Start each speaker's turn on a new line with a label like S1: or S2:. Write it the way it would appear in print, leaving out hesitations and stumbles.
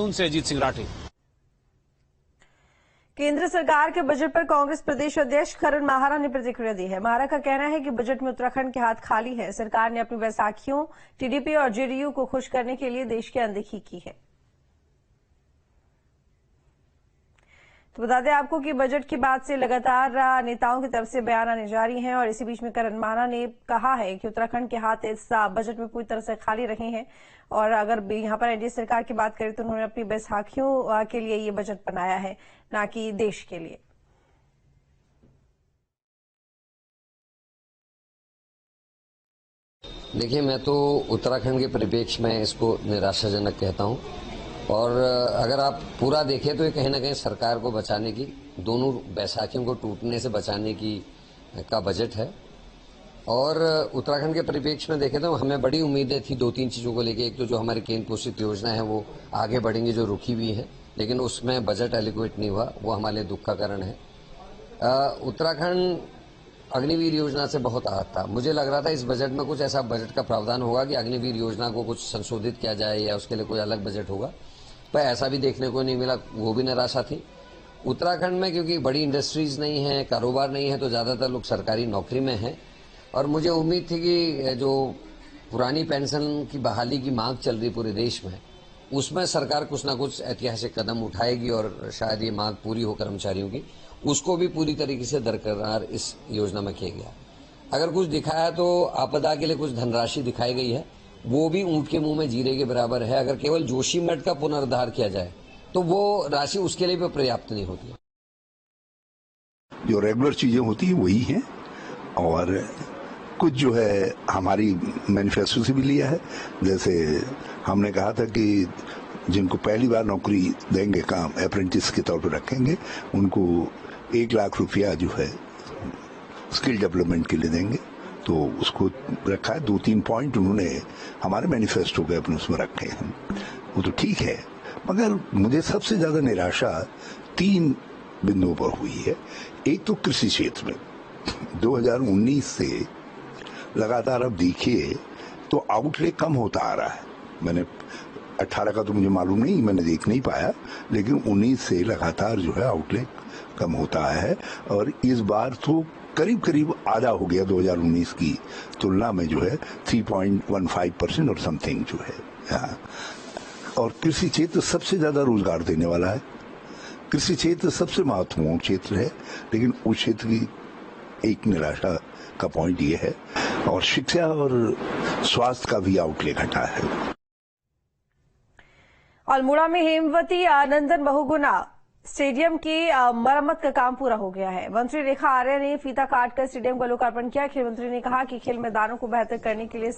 S1: उनसे अजीत सिंह राठी।
S2: केंद्र सरकार के बजट पर कांग्रेस प्रदेश अध्यक्ष करण माहारा ने प्रतिक्रिया दी है। माहारा का कहना है कि बजट में उत्तराखंड के हाथ खाली है। सरकार ने अपनी बैसाखियों, टीडीपी और जेडीयू को खुश करने के लिए देश की अनदेखी की है। तो बता दें आपको कि बजट के बाद से लगातार नेताओं की तरफ से बयान आने जारी हैं और इसी बीच में करण माहारा ने कहा है कि उत्तराखंड के हाथ इस बजट में पूरी तरह से खाली रहे हैं। और अगर यहां पर एनडीए सरकार की बात करें तो उन्होंने अपनी बैसाखियों के लिए ये बजट बनाया है, ना कि देश के लिए।
S3: देखिए, मैं तो उत्तराखंड के परिप्रेक्ष्य में इसको निराशाजनक कहता हूं। और अगर आप पूरा देखें तो ये कहीं ना कहीं सरकार को बचाने की, दोनों बैसाखियों को टूटने से बचाने की का बजट है। और उत्तराखंड के परिप्रेक्ष्य में देखें तो हमें बड़ी उम्मीदें थी 2-3 चीजों को लेकर। एक तो जो हमारी केंद्र पोषित योजना है वो आगे बढ़ेंगी, जो रुकी हुई है, लेकिन उसमें बजट एलिक्वेट नहीं हुआ, वो हमारे लिए दुख का कारण है। उत्तराखंड अग्निवीर योजना से बहुत आहत था। मुझे लग रहा था इस बजट में कुछ ऐसा बजट का प्रावधान होगा कि अग्निवीर योजना को कुछ संशोधित किया जाए या उसके लिए कोई अलग बजट होगा, पर ऐसा भी देखने को नहीं मिला। वो भी निराशा थी। उत्तराखंड में क्योंकि बड़ी इंडस्ट्रीज नहीं है, कारोबार नहीं है, तो ज्यादातर लोग सरकारी नौकरी में हैं। और मुझे उम्मीद थी कि जो पुरानी पेंशन की बहाली की मांग चल रही पूरे देश में, उसमें सरकार कुछ ना कुछ ऐतिहासिक कदम उठाएगी और शायद ये मांग पूरी हो कर्मचारियों की। उसको भी पूरी तरीके से दरकिनार इस योजना में किया गया। अगर कुछ दिखाया तो आपदा के लिए कुछ धनराशि दिखाई गई है, वो भी ऊंट के मुंह में जीरे के बराबर है। अगर केवल जोशीमठ का पुनरुद्धार किया जाए तो वो राशि उसके लिए भी पर्याप्त नहीं होती।
S4: जो रेगुलर चीजें होती है वही हैं, और कुछ जो है हमारी मैनिफेस्टो से भी लिया है। जैसे हमने कहा था कि जिनको पहली बार नौकरी देंगे, काम अप्रेंटिस के तौर पर रखेंगे, उनको 1 लाख रुपया जो है स्किल डेवलपमेंट के लिए देंगे। तो उसको रखा है। 2-3 पॉइंट उन्होंने हमारे मैनिफेस्टो के अपने उसमें रखे हैं, वो तो ठीक है। मगर मुझे सबसे ज्यादा निराशा 3 बिंदुओं पर हुई है। एक तो कृषि क्षेत्र में 2019 से लगातार अब देखिए तो आउटले कम होता आ रहा है। मैंने 18 का तो मुझे मालूम नहीं, मैंने देख नहीं पाया, लेकिन 19 से लगातार जो है आउटले कम होता आया है। और इस बार तो करीब करीब आधा हो गया 2019 की तुलना में, जो है 3.15% और समथिंग जो है। और कृषि क्षेत्र सबसे ज्यादा रोजगार देने वाला है। कृषि क्षेत्र सबसे महत्वपूर्ण क्षेत्र है, लेकिन उस क्षेत्र की एक निराशा का पॉइंट ये है। और शिक्षा और स्वास्थ्य का भी आउटले घटा है।
S2: अल्मोड़ा में हेमवती नंदन बहुगुणा स्टेडियम की मरम्मत का काम पूरा हो गया है। मंत्री रेखा आर्या ने फीता काटकर स्टेडियम का लोकार्पण किया। खेल मंत्री ने कहा कि खेल मैदानों को बेहतर करने के लिए